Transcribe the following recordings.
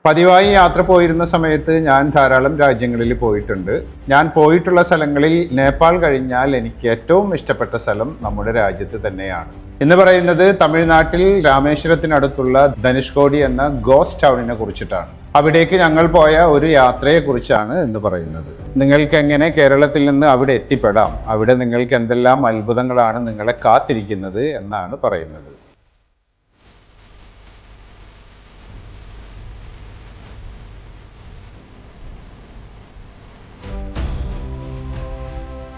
പതിവായി യാത്ര പോയിരുന്ന സമയത്ത് ഞാൻ ധാരാളം രാജ്യങ്ങളിൽ പോയിട്ടുണ്ട്. ഞാൻ പോയിട്ടുള്ള സ്ഥലങ്ങളിൽ നേപ്പാൾ കഴിഞ്ഞാൽ എനിക്ക് ഏറ്റവും ഇഷ്ടപ്പെട്ട സ്ഥലം നമ്മുടെ രാജ്യത്ത് തന്നെയാണ്. എന്ന് പറയുന്നത് തമിഴ്നാട്ടിൽ രാമേശ്വരത്തിനടുത്തുള്ള ധനുഷ്കോടി എന്ന ഗോസ്റ്റ് ടൗണിനെ കുറിച്ചിട്ടാണ്. അവിടേക്ക് ഞങ്ങൾ പോയ ഒരു യാത്രയെ കുറിച്ചാണ് എന്ന് പറയുന്നത്. നിങ്ങൾക്ക് എങ്ങനെ കേരളത്തിൽ നിന്ന് അവിടെ എത്തിപ്പെടാം, അവിടെ നിങ്ങൾക്ക് എന്തെല്ലാം അത്ഭുതങ്ങളാണ് നിങ്ങളെ കാത്തിരിക്കുന്നത് എന്നാണ് പറയുന്നത്.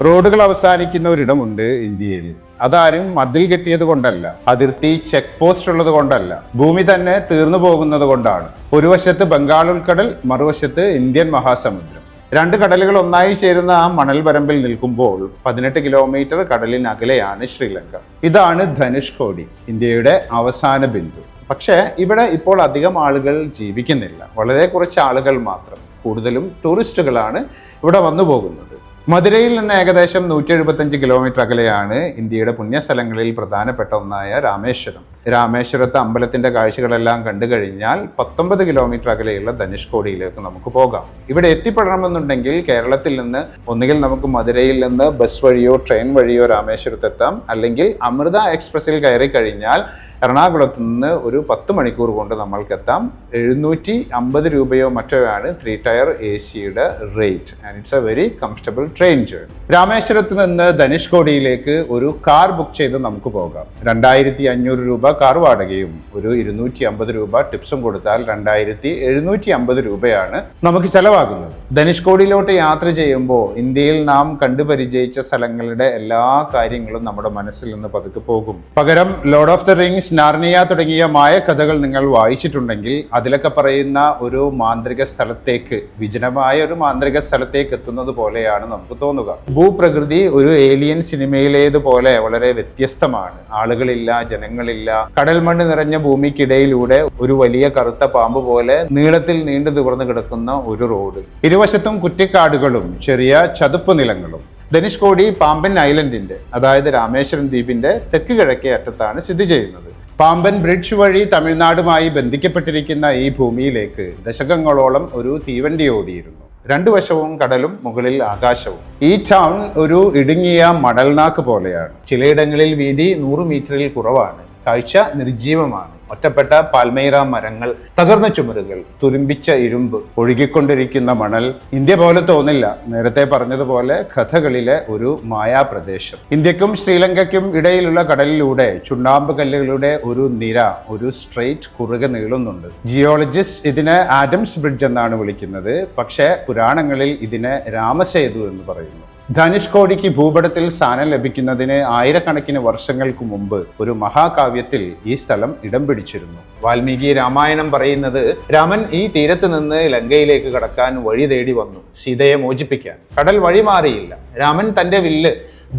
റോഡുകൾ അവസാനിക്കുന്ന ഒരിടമുണ്ട് ഇന്ത്യയിൽ. അതാരും മതിൽ കെട്ടിയത് കൊണ്ടല്ല, അതിർത്തി ചെക്ക് പോസ്റ്റ് ഉള്ളത് കൊണ്ടല്ല, ഭൂമി തന്നെ തീർന്നു പോകുന്നത് കൊണ്ടാണ്. ഒരു വശത്ത് ബംഗാൾ ഉൾക്കടൽ, മറുവശത്ത് ഇന്ത്യൻ മഹാസമുദ്രം. രണ്ട് കടലുകൾ ഒന്നായി ചേരുന്ന ആ മണൽ പരമ്പിൽ നിൽക്കുമ്പോൾ 18 കിലോമീറ്റർ കടലിനകലെയാണ് ശ്രീലങ്ക. ഇതാണ് ധനുഷ്കോടി, ഇന്ത്യയുടെ അവസാന ബിന്ദു. പക്ഷേ ഇവിടെ ഇപ്പോൾ അധികം ആളുകൾ ജീവിക്കുന്നില്ല, വളരെ കുറച്ച് ആളുകൾ മാത്രം. കൂടുതലും ടൂറിസ്റ്റുകളാണ് ഇവിടെ വന്നു പോകുന്നത്. മധുരയിൽ നിന്ന് ഏകദേശം 175 കിലോമീറ്റർ അകലെയാണ് ഇന്ത്യയുടെ പുണ്യസ്ഥലങ്ങളിൽ പ്രധാനപ്പെട്ട ഒന്നായ രാമേശ്വരം. രാമേശ്വരത്തെ അമ്പലത്തിന്റെ കാഴ്ചകളെല്ലാം കണ്ടു കഴിഞ്ഞാൽ 19 കിലോമീറ്റർ അകലെയുള്ള ധനുഷ്കോടിയിലേക്ക് നമുക്ക് പോകാം. ഇവിടെ എത്തിപ്പെടണമെന്നുണ്ടെങ്കിൽ കേരളത്തിൽ നിന്ന് ഒന്നുകിൽ നമുക്ക് മധുരയിൽ നിന്ന് ബസ് വഴിയോ ട്രെയിൻ വഴിയോ രാമേശ്വരത്തെത്താം, അല്ലെങ്കിൽ അമൃത എക്സ്പ്രസിൽ കയറി കഴിഞ്ഞാൽ എറണാകുളത്ത് നിന്ന് ഒരു 10 മണിക്കൂർ കൊണ്ട് നമ്മൾക്ക് എത്താം. 750 രൂപയോ മറ്റോ ആണ് 3 ടയർ AC-യുടെ rate. And it's a very comfortable train journey. രാമേശ്വരത്ത് നിന്ന് ധനുഷ്കോടിയിലേക്ക് ഒരു കാർ ബുക്ക് ചെയ്ത് നമുക്ക് പോകാം. 2500 രൂപ കാർ വാടകയും ഒരു 250 രൂപ ടിപ്സും കൊടുത്താൽ 2750 രൂപയാണ് നമുക്ക് ചെലവാകുന്നത്. ധനുഷ്കോടിയിലോട്ട് യാത്ര ചെയ്യുമ്പോൾ ഇന്ത്യയിൽ നാം കണ്ടുപരിചയിച്ച സ്ഥലങ്ങളുടെ എല്ലാ കാര്യങ്ങളും നമ്മുടെ മനസ്സിൽ നിന്ന് പതുക്കെ പോകും. പകരം ലോർഡ് ഓഫ് ദ റിംഗ്സ്, നാർണിയ തുടങ്ങിയ മായ കഥകൾ നിങ്ങൾ വായിച്ചിട്ടുണ്ടെങ്കിൽ അതിലൊക്കെ പറയുന്ന ഒരു മാന്ത്രിക സ്ഥലത്തേക്ക്, വിജനമായ ഒരു മാന്ത്രിക സ്ഥലത്തേക്ക് എത്തുന്നത് പോലെയാണ് നമുക്ക് തോന്നുക. ഭൂപ്രകൃതി ഒരു ഏലിയൻ സിനിമയിലേതുപോലെ വളരെ വ്യത്യസ്തമാണ്. ആളുകളില്ല, ജനങ്ങളില്ല, കടൽ മണ്ണ് നിറഞ്ഞ ഭൂമിക്കിടയിലൂടെ ഒരു വലിയ കറുത്ത പാമ്പ് പോലെ നീളത്തിൽ നീണ്ടു നിവർന്നു കിടക്കുന്ന ഒരു റോഡ്. ഇരുവശത്തും കുറ്റിക്കാടുകളും ചെറിയ ചതുപ്പ് നിലങ്ങളും. ധനുഷ്കോടി പാമ്പൻ ഐലൻഡിന്റെ, അതായത് രാമേശ്വരം ദ്വീപിന്റെ തെക്ക് കിഴക്കേ അറ്റത്താണ് സ്ഥിതി ചെയ്യുന്നത്. പാമ്പൻ ബ്രിഡ്ജ് വഴി തമിഴ്നാടുമായി ബന്ധിക്കപ്പെട്ടിരിക്കുന്ന ഈ ഭൂമിയിലേക്ക് ദശകങ്ങളോളം ഒരു തീവണ്ടി ഓടിയിരുന്നു. രണ്ടു വശവും കടലും മുകളിൽ ആകാശവും. ഈ ടൗൺ ഒരു ഇടുങ്ങിയ മണൽനാക്ക് പോലെയാണ്. ചിലയിടങ്ങളിൽ വീതി 100 മീറ്ററിൽ കുറവാണ്. കാഴ്ച നിർജീവമാണ്. ഒറ്റപ്പെട്ട പാൽമൈറ മരങ്ങൾ, തകർന്ന ചുമരുകൾ, തുരുമ്പിച്ച ഇരുമ്പ്, ഒഴുകിക്കൊണ്ടിരിക്കുന്ന മണൽ. ഇന്ത്യ പോലെ തോന്നില്ല. നേരത്തെ പറഞ്ഞതുപോലെ കഥകളിലെ ഒരു മായാപ്രദേശം. ഇന്ത്യക്കും ശ്രീലങ്കയ്ക്കും ഇടയിലുള്ള കടലിലൂടെ ചുണ്ണാമ്പ് കല്ലുകളുടെ ഒരു നിര, ഒരു സ്ട്രെയിറ്റ് കുറുകെ നീളുന്നുണ്ട്. ജിയോളജിസ്റ്റ് ഇതിനെ ആഡംസ് ബ്രിഡ്ജ് എന്നാണ് വിളിക്കുന്നത്. പക്ഷേ പുരാണങ്ങളിൽ ഇതിനെ രാമസേതു എന്ന് പറയുന്നു. ധനുഷ്കോടിക്ക് ഭൂപടത്തിൽ സ്ഥാനം ലഭിക്കുന്നതിന് ആയിരക്കണക്കിന് വർഷങ്ങൾക്ക് മുമ്പ് ഒരു മഹാകാവ്യത്തിൽ ഈ സ്ഥലം ഇടം പിടിച്ചിരുന്നു. വാൽമീകി രാമായണം പറയുന്നത് രാമൻ ഈ തീരത്ത് നിന്ന് ലങ്കയിലേക്ക് കടക്കാൻ വഴി തേടി വന്നു, സീതയെ മോചിപ്പിക്കാൻ. കടൽ വഴി മാറിയില്ല. രാമൻ തന്റെ വില്ല്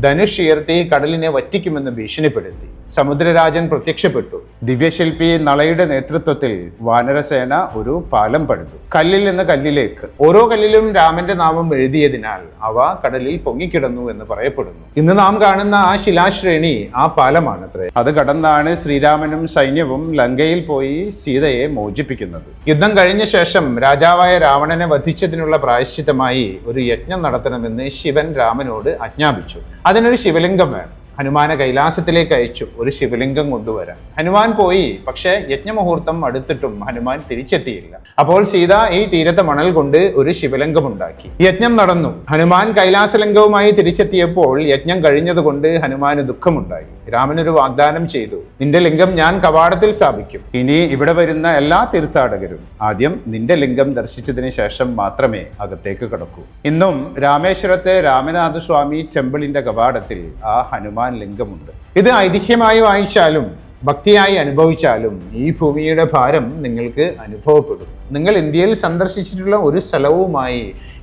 ധനുഷ് ഉയർത്തി കടലിനെ വറ്റിക്കുമെന്ന് ഭീഷണിപ്പെടുത്തി. സമുദ്രരാജൻ പ്രത്യക്ഷപ്പെട്ടു. ദിവ്യശില്പി നളയുടെ നേതൃത്വത്തിൽ വാനരസേന ഒരു പാലം പണിതു, കല്ലിൽ നിന്ന് കല്ലിലേക്ക്. ഓരോ കല്ലിലും രാമന്റെ നാമം എഴുതിയതിനാൽ അവ കടലിൽ പൊങ്ങിക്കിടന്നു എന്ന് പറയപ്പെടുന്നു. ഇന്ന് നാം കാണുന്ന ആ ശിലാശ്രേണി ആ പാലമാണത്രേ. അത് കടന്നാണ് ശ്രീരാമനും സൈന്യവും ലങ്കയിൽ പോയി സീതയെ മോചിപ്പിക്കുന്നത്. യുദ്ധം കഴിഞ്ഞ ശേഷം രാജാവായ രാവണനെ വധിച്ചതിനുള്ള പ്രായശ്ചിത്തമായി ഒരു യജ്ഞം നടത്തണമെന്ന് ശിവൻ രാമനോട് ആജ്ഞാപിച്ചു. അതിനൊരു ശിവലിംഗം വേണം. ഹനുമാനെ കൈലാസത്തിലേക്ക് അയച്ചു ഒരു ശിവലിംഗം കൊണ്ടുവരാൻ. ഹനുമാൻ പോയി. പക്ഷേ യജ്ഞമുഹൂർത്തം അടുത്തിട്ടും ഹനുമാൻ തിരിച്ചെത്തിയില്ല. അപ്പോൾ സീത ഈ തീരത്തെ മണൽ കൊണ്ട് ഒരു ശിവലിംഗം ഉണ്ടാക്കി. യജ്ഞം നടന്നു. ഹനുമാൻ കൈലാസലിംഗവുമായി തിരിച്ചെത്തിയപ്പോൾ യജ്ഞം കഴിഞ്ഞതുകൊണ്ട് ഹനുമാന് ദുഃഖമുണ്ടായി. രാമനൊരു വാഗ്ദാനം ചെയ്തു, നിന്റെ ലിംഗം ഞാൻ കവാടത്തിൽ സ്ഥാപിക്കും. ഇനി ഇവിടെ വരുന്ന എല്ലാ തീർത്ഥാടകരും ആദ്യം നിന്റെ ലിംഗം ദർശിച്ചതിന് ശേഷം മാത്രമേ അകത്തേക്ക് കടക്കൂ. ഇന്നും രാമേശ്വരത്തെ രാമനാഥസ്വാമി ടെമ്പിളിന്റെ കവാടത്തിൽ ആ ഹനുമാൻ ലിംഗമുണ്ട്. ഇത് ഐതിഹ്യമായി വായിച്ചാലും ഭക്തിയായി അനുഭവിച്ചാലും ഈ ഭൂമിയുടെ ഭാരം നിങ്ങൾക്ക് അനുഭവപ്പെടും. നിങ്ങൾ ഇന്ത്യയിൽ സന്ദർശിച്ചിട്ടുള്ള ഒരു സ്ഥലവുമായി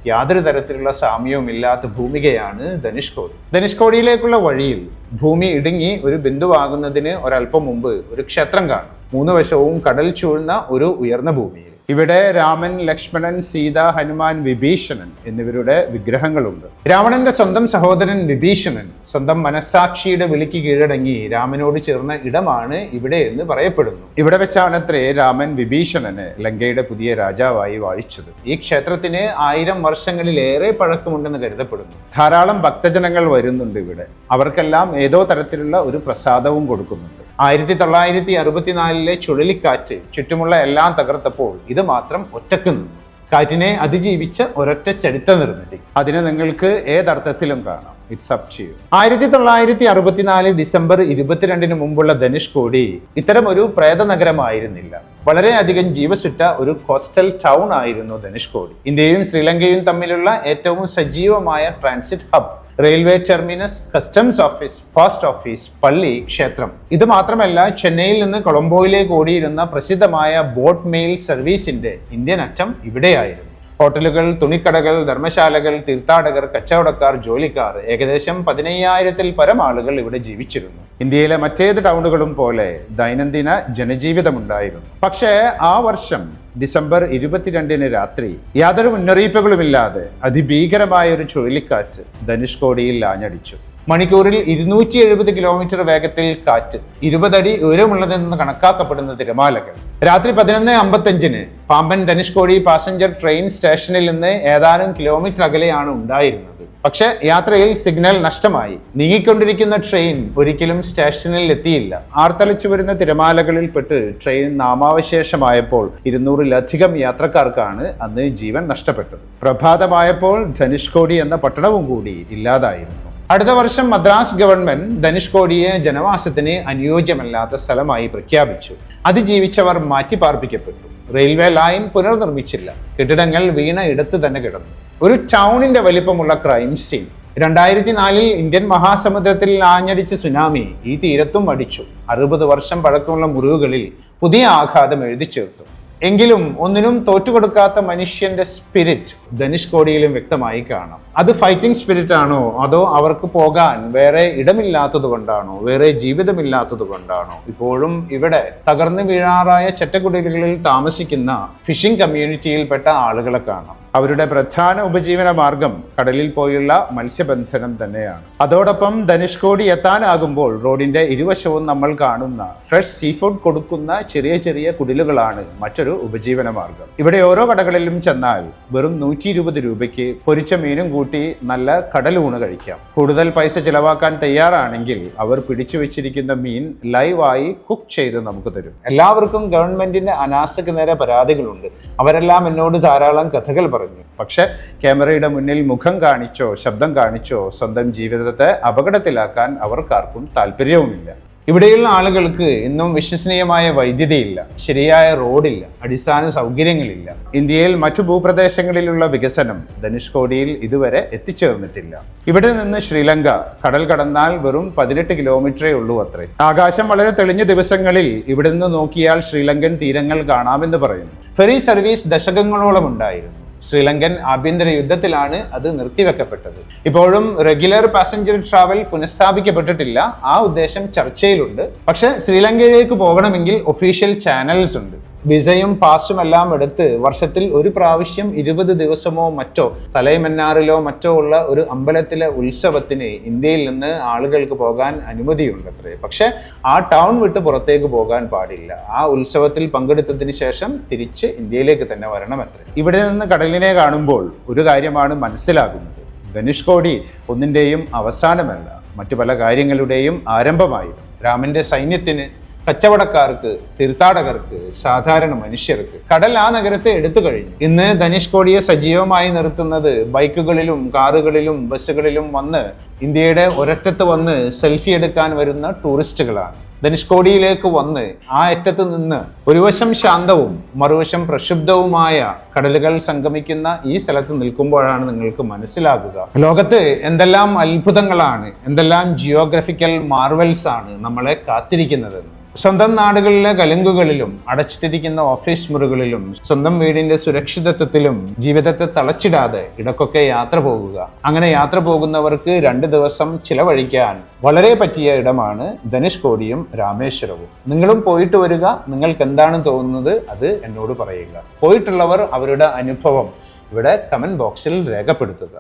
യാതൊരു തരത്തിലുള്ള സാമ്യവുമില്ലാത്ത ഭൂമികയാണ് ധനുഷ്കോടി. ധനുഷ്കോടിയിലേക്കുള്ള വഴിയിൽ ഭൂമി ഇടുങ്ങി ഒരു ബിന്ദുവാകുന്നതിന് ഒരല്പം മുമ്പ് ഒരു ക്ഷേത്രം കാണും. 3 വശവും കടൽ ചൂഴ്ന്ന ഒരു ഉയർന്ന ഭൂമിയിൽ. ഇവിടെ രാമൻ, ലക്ഷ്മണൻ, സീത, ഹനുമാൻ, വിഭീഷണൻ എന്നിവരുടെ വിഗ്രഹങ്ങളുണ്ട്. രാവണന്റെ സ്വന്തം സഹോദരൻ വിഭീഷണൻ സ്വന്തം മനസാക്ഷിയുടെ വിളിക്ക് കീഴടങ്ങി രാമനോട് ചേർന്ന ഇടമാണ് ഇവിടെ എന്ന് പറയപ്പെടുന്നു. ഇവിടെ വെച്ചാണത്രേ രാമൻ വിഭീഷണന് ലങ്കയുടെ പുതിയ രാജാവായി വാഴിച്ചത്. ഈ ക്ഷേത്രത്തിന് 1000 വർഷങ്ങളിലേറെ പഴക്കമുണ്ടെന്ന് കരുതപ്പെടുന്നു. ധാരാളം ഭക്തജനങ്ങൾ വരുന്നുണ്ട് ഇവിടെ. അവർക്കെല്ലാം ഏതോ തരത്തിലുള്ള ഒരു പ്രസാദവും കൊടുക്കുന്നുണ്ട്. 1964 ചുഴലിക്കാറ്റ് ചുറ്റുമുള്ള എല്ലാം തകർത്തപ്പോൾ ഇത് മാത്രം ഒറ്റക്ക് നിന്നു. കാറ്റിനെ അതിജീവിച്ച ഒരൊറ്റ ചരിത്ര നിർമ്മിതി. അതിനെ നിങ്ങൾക്ക് ഏതർത്ഥത്തിലും കാണാം. It's up to you. 1964 December 22 മുമ്പുള്ള ധനുഷ്കോടി ഇത്തരം ഒരു പ്രേത നഗരമായിരുന്നില്ല. വളരെയധികം ജീവസുറ്റ ഒരു കോസ്റ്റൽ ടൗൺ ആയിരുന്നു ധനുഷ്കോടി. ഇന്ത്യയും ശ്രീലങ്കയും തമ്മിലുള്ള ഏറ്റവും സജീവമായ transit hub, railway terminus, customs office, post office, പള്ളി, ക്ഷേത്രം. ഇത് മാത്രമല്ല, ചെന്നൈയിൽ നിന്ന് കൊളംബോയിലേക്ക് ഓടിയിരുന്ന പ്രസിദ്ധമായ ബോട്ട് മെയിൽ സർവീസിന്റെ ഇന്ത്യൻ അറ്റം ഇവിടെയായിരുന്നു. ഹോട്ടലുകൾ, തുണിക്കടകൾ, ധർമ്മശാലകൾ, തീർത്ഥാടകർ, കച്ചവടക്കാർ, ജോലിക്കാർ, ഏകദേശം 15,000-ൽ പരം ആളുകൾ ഇവിടെ ജീവിച്ചിരുന്നു. ഇന്ത്യയിലെ മറ്റേത് ടൗണുകളും പോലെ ദൈനംദിന ജനജീവിതമുണ്ടായിരുന്നു. പക്ഷേ ആ വർഷം ഡിസംബർ 22 രാത്രി യാതൊരു മുന്നറിയിപ്പുകളുമില്ലാതെ അതിഭീകരമായ ഒരു ചുഴലിക്കാറ്റ് ധനുഷ്കോടിയിൽ ആഞ്ഞടിച്ചു. മണിക്കൂറിൽ 270 കിലോമീറ്റർ വേഗത്തിൽ കാറ്റ്, 20 അടി ഉയരമുള്ളതെന്ന് കണക്കാക്കപ്പെടുന്ന തിരമാലകൾ. രാത്രി 11:55 പാമ്പൻ ധനുഷ്കോടി പാസഞ്ചർ ട്രെയിൻ സ്റ്റേഷനിൽ നിന്ന് ഏതാനും കിലോമീറ്റർ അകലെയാണ് ഉണ്ടായിരുന്നത്. പക്ഷെ യാത്രയിൽ സിഗ്നൽ നഷ്ടമായി. നീങ്ങിക്കൊണ്ടിരിക്കുന്ന ട്രെയിൻ ഒരിക്കലും സ്റ്റേഷനിൽ എത്തിയില്ല. ആർത്തലിച്ചു വരുന്ന തിരമാലകളിൽ പെട്ട് ട്രെയിൻ നാമാവശേഷമായപ്പോൾ 200-ലധികം യാത്രക്കാർക്കാണ് അന്ന് ജീവൻ നഷ്ടപ്പെട്ടത്. പ്രഭാതമായപ്പോൾ ധനുഷ്കോടി എന്ന പട്ടണവും കൂടി ഇല്ലാതായിരുന്നു. അടുത്ത വർഷം മദ്രാസ് ഗവൺമെന്റ് ധനുഷ്കോടിയെ ജനവാസത്തിന് അനുയോജ്യമല്ലാത്ത സ്ഥലമായി പ്രഖ്യാപിച്ചു. അതിജീവിച്ചവർ മാറ്റിപ്പാർപ്പിക്കപ്പെട്ടു. റെയിൽവേ ലൈൻ പുനർനിർമ്മിച്ചില്ല. കെട്ടിടങ്ങൾ വീണ ഇടത്ത് തന്നെ കിടന്നു. ഒരു ടൗണിന്റെ വലിപ്പമുള്ള ക്രൈം സീൻ. 2004 ഇന്ത്യൻ മഹാസമുദ്രത്തിൽ ആഞ്ഞടിച്ച സുനാമി ഈ തീരത്തും അടിച്ചു. 60 വർഷം പഴക്കമുള്ള മുറിവുകളിൽ പുതിയ ആഘാതം എഴുതി ചേർത്തു. എങ്കിലും ഒന്നിനും തോറ്റുകൊടുക്കാത്ത മനുഷ്യന്റെ സ്പിരിറ്റ് ധനുഷ്കോടിയിലും വ്യക്തമായി കാണാം. അത് ഫൈറ്റിംഗ് സ്പിരിറ്റ് ആണോ, അതോ അവർക്ക് പോകാൻ വേറെ ഇടമില്ലാത്തത് കൊണ്ടാണോ, വേറെ ജീവിതമില്ലാത്തത് കൊണ്ടാണോ? ഇപ്പോഴും ഇവിടെ തകർന്നു വീഴാറായ ചെറ്റക്കുടിലുകളിൽ താമസിക്കുന്ന ഫിഷിംഗ് കമ്മ്യൂണിറ്റിയിൽപ്പെട്ട ആളുകളെ കാണാം. അവരുടെ പ്രധാന ഉപജീവന മാർഗം കടലിൽ പോയുള്ള മത്സ്യബന്ധനം തന്നെയാണ്. അതോടൊപ്പം ധനുഷ്കോടി എത്താനാകുമ്പോൾ റോഡിന്റെ ഇരുവശവും നമ്മൾ കാണുന്ന ഫ്രഷ് സീ ഫുഡ് കൊടുക്കുന്ന ചെറിയ ചെറിയ കുടിലുകളാണ് മറ്റൊരു ഉപജീവന മാർഗം. ഇവിടെ ഓരോ കടകളിലും ചെന്നാൽ വെറും 120 രൂപയ്ക്ക് പൊരിച്ച മീനും കൂട്ടി നല്ല കടലൂണ് കഴിക്കാം. കൂടുതൽ പൈസ ചിലവാക്കാൻ തയ്യാറാണെങ്കിൽ അവർ പിടിച്ചു വെച്ചിരിക്കുന്ന മീൻ ലൈവായി കുക്ക് ചെയ്ത് നമുക്ക് തരും. എല്ലാവർക്കും ഗവൺമെന്റിന്റെ അനാസ്ഥയ്ക്ക് നേരെ പരാതികളുണ്ട്. അവരെല്ലാം എന്നോട് ധാരാളം കഥകൾ പറഞ്ഞു. പക്ഷെ ക്യാമറയുടെ മുന്നിൽ മുഖം കാണിച്ചോ ശബ്ദം കാണിച്ചോ സ്വന്തം ജീവിതത്തെ അപകടത്തിലാക്കാൻ അവർക്കാർക്കും താല്പര്യവുമില്ല. ഇവിടെയുള്ള ആളുകൾക്ക് ഇന്നും വിശ്വസനീയമായ വൈദ്യുതിയില്ല, ശരിയായ റോഡില്ല, അടിസ്ഥാന സൗകര്യങ്ങളില്ല. ഇന്ത്യയിൽ മറ്റു ഭൂപ്രദേശങ്ങളിലുള്ള വികസനം ധനുഷ്കോടിയിൽ ഇതുവരെ എത്തിച്ചേർന്നിട്ടില്ല. ഇവിടെ നിന്ന് ശ്രീലങ്ക കടൽ കടന്നാൽ വെറും 18 കിലോമീറ്ററേ ഉള്ളൂ അത്രേ. ആകാശം വളരെ തെളിഞ്ഞ ദിവസങ്ങളിൽ ഇവിടെ നിന്ന് നോക്കിയാൽ ശ്രീലങ്കൻ തീരങ്ങൾ കാണാമെന്ന് പറയുന്നു. ഫെറി സർവീസ് ദശകങ്ങളോളം ഉണ്ടായിരുന്നു. ശ്രീലങ്കൻ ആഭ്യന്തര യുദ്ധത്തിലാണ് അത് നിർത്തിവെക്കപ്പെട്ടത്. ഇപ്പോഴും റെഗുലർ പാസഞ്ചർ ട്രാവൽ പുനഃസ്ഥാപിക്കപ്പെട്ടിട്ടില്ല. ആ ഉദ്ദേശം ചർച്ചയിലുണ്ട്. പക്ഷെ ശ്രീലങ്കയിലേക്ക് പോകണമെങ്കിൽ ഒഫീഷ്യൽ ചാനൽസ് ഉണ്ട്. വിസയും പാസും എല്ലാം എടുത്ത് വർഷത്തിൽ ഒരു പ്രാവശ്യം 20 ദിവസമോ മറ്റോ തലൈമന്നാറിലോ മറ്റോ ഉള്ള ഒരു അമ്പലത്തിലെ ഉത്സവത്തിന് ഇന്ത്യയിൽ നിന്ന് ആളുകൾക്ക് പോകാൻ അനുമതിയുണ്ടത്രേ. പക്ഷെ ആ ടൗൺ വിട്ട് പുറത്തേക്ക് പോകാൻ പാടില്ല. ആ ഉത്സവത്തിൽ പങ്കെടുത്തതിന് ശേഷം തിരിച്ച് ഇന്ത്യയിലേക്ക് തന്നെ വരണമത്രേ. ഇവിടെ നിന്ന് കടലിനെ കാണുമ്പോൾ ഒരു കാര്യമാണ് മനസ്സിലാകുന്നത്. ധനുഷ്കോടി ഒന്നിൻ്റെയും അവസാനമല്ല, മറ്റു പല കാര്യങ്ങളുടെയും ആരംഭമായിരുന്നു. രാമന്റെ സൈന്യത്തിന്, കച്ചവടക്കാർക്ക്, തീർത്ഥാടകർക്ക്, സാധാരണ മനുഷ്യർക്ക് കടൽ ആ നഗരത്തെ എടുത്തു കഴിഞ്ഞു. ഇന്ന് ധനുഷ്കോടിയെ സജീവമായി നിർത്തുന്നത് ബൈക്കുകളിലും കാറുകളിലും ബസ്സുകളിലും വന്ന് ഇന്ത്യയുടെ ഒരറ്റത്ത് വന്ന് സെൽഫി എടുക്കാൻ വരുന്ന ടൂറിസ്റ്റുകളാണ്. ധനുഷ്കോടിയിലേക്ക് വന്ന് ആ അറ്റത്ത് നിന്ന് ഒരു വശം ശാന്തവും മറുവശം പ്രക്ഷുബ്ധവുമായ കടലുകൾ സംഗമിക്കുന്ന ഈ സ്ഥലത്ത് നിൽക്കുമ്പോഴാണ് നിങ്ങൾക്ക് മനസ്സിലാകുക ലോകത്ത് എന്തെല്ലാം അത്ഭുതങ്ങളാണ്, എന്തെല്ലാം ജിയോഗ്രഫിക്കൽ മാർവൽസ് ആണ് നമ്മളെ കാത്തിരിക്കുന്നതെന്ന്. സ്വന്തം നാടുകളിലെ കലുങ്കുകളിലും അടച്ചിട്ടിരിക്കുന്ന ഓഫീസ് മുറികളിലും സ്വന്തം വീടിന്റെ സുരക്ഷിതത്വത്തിലും ജീവിതത്തെ തളച്ചിടാതെ ഇടക്കൊക്കെ യാത്ര പോകുക. അങ്ങനെ യാത്ര പോകുന്നവർക്ക് 2 ദിവസം ചിലവഴിക്കാൻ വളരെ പറ്റിയ ഇടമാണ് ധനുഷ്കോടിയും രാമേശ്വരവും. നിങ്ങളും പോയിട്ട് വരിക. നിങ്ങൾക്ക് എന്താണ് തോന്നുന്നത് അത് എന്നോട് പറയുക. പോയിട്ടുള്ളവർ അവരുടെ അനുഭവം ഇവിടെ കമന്റ് ബോക്സിൽ രേഖപ്പെടുത്തുക.